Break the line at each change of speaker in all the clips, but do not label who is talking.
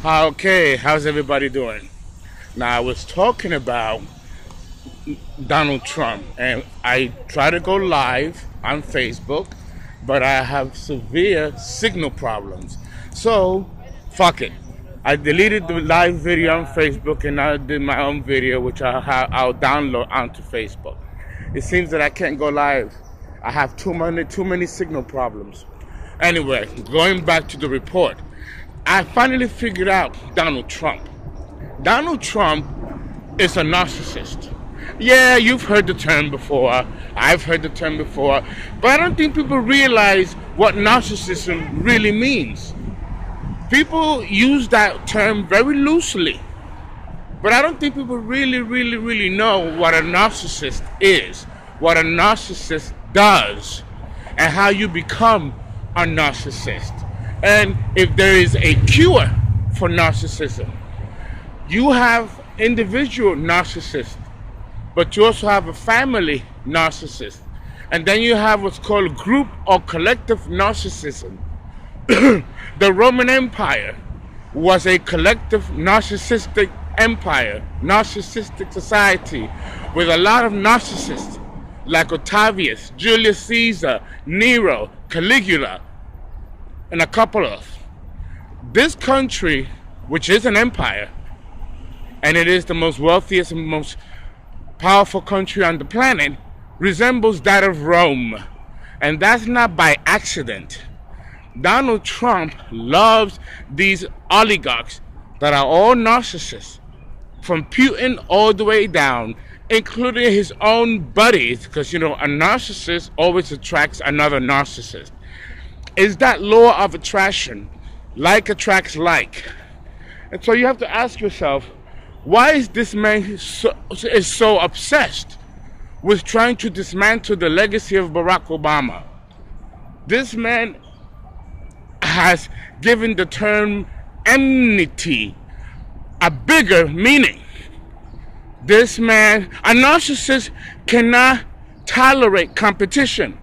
Okay, how's everybody doing? Now, I was talking about Donald Trump, and I try to go live on Facebook, but I have severe signal problems. So, fuck it. I deleted the live video on Facebook, and I did my own video, which I'll download onto Facebook. It seems that I can't go live. I have too many signal problems. Anyway, going back to the report, I finally figured out Donald Trump. Donald Trump is a narcissist. Yeah, you've heard the term before. I've heard the term before. But I don't think people realize what narcissism really means. People use that term very loosely. But I don't think people really know what a narcissist is, what a narcissist does, and how you become a narcissist. And if there is a cure for narcissism, you have individual narcissists, but you also have a family narcissist. And then you have what's called group or collective narcissism. The Roman Empire was a collective narcissistic empire, narcissistic society with a lot of narcissists like Octavius, Julius Caesar, Nero, Caligula, and a couple of. This country, which is an empire, and it is the most wealthiest and most powerful country on the planet, resembles that of Rome. And that's not by accident. Donald Trump loves these oligarchs that are all narcissists, from Putin all the way down, including his own buddies, because, a narcissist always attracts another narcissist. Is that law of attraction? Like attracts like. And so you have to ask yourself, why is this man so obsessed with trying to dismantle the legacy of Barack Obama? This man has given the term enmity a bigger meaning. This man, a narcissist, cannot tolerate competition.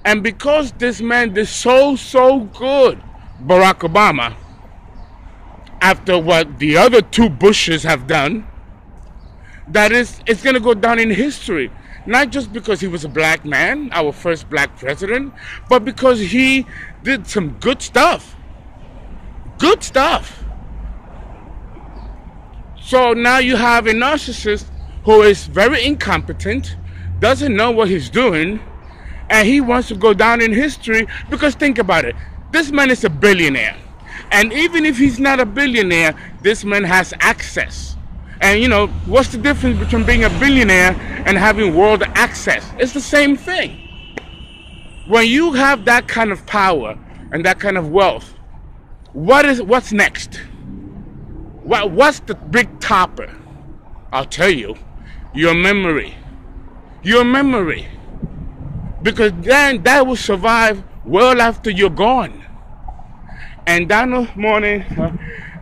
And because this man did so good, Barack Obama, after what the other two Bushes have done, it's going to go down in history. Not just because he was a black man, our first black president, but because he did some good stuff. Good stuff. So now you have a narcissist who is very incompetent, doesn't know what he's doing, and he wants to go down in history because, think about it, this man is a billionaire. And even if he's not a billionaire, this man has access. And what's the difference between being a billionaire and having world access? It's the same thing. When you have that kind of power and that kind of wealth, what's next? What's the big topper? I'll tell you, your memory. Your memory. Because then that will survive well after you're gone. And Donald, morning,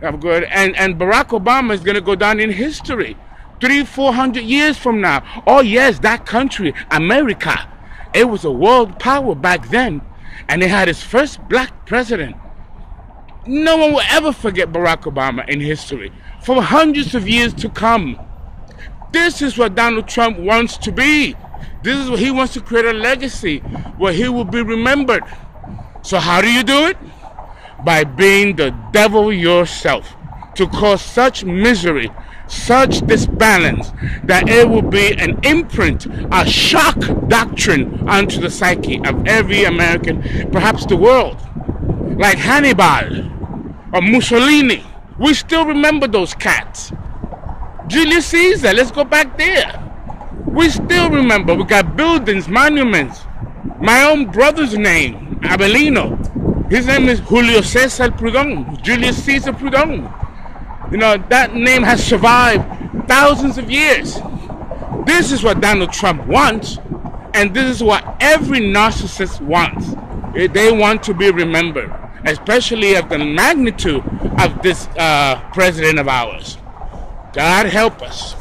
I'm good. And Barack Obama is going to go down in history 300-400 years from now. Oh yes, that country, America, it was a world power back then, and it had its first black president. No one will ever forget Barack Obama in history for hundreds of years to come. This is what Donald Trump wants to be. This is what he wants to create, a legacy where he will be remembered. So how do you do it? By being the devil yourself, to cause such misery, such disbalance, that it will be an imprint, a shock doctrine onto the psyche of every American, perhaps the world. Like Hannibal or Mussolini. We still remember those cats. Julius Caesar, let's go back there. We still remember. We got buildings, monuments. My own brother's name, Abelino. His name is Julio Cesar Proudhon, Julius Caesar Proudhon. That name has survived thousands of years. This is what Donald Trump wants, and this is what every narcissist wants. They want to be remembered, especially of the magnitude of this president of ours. God help us.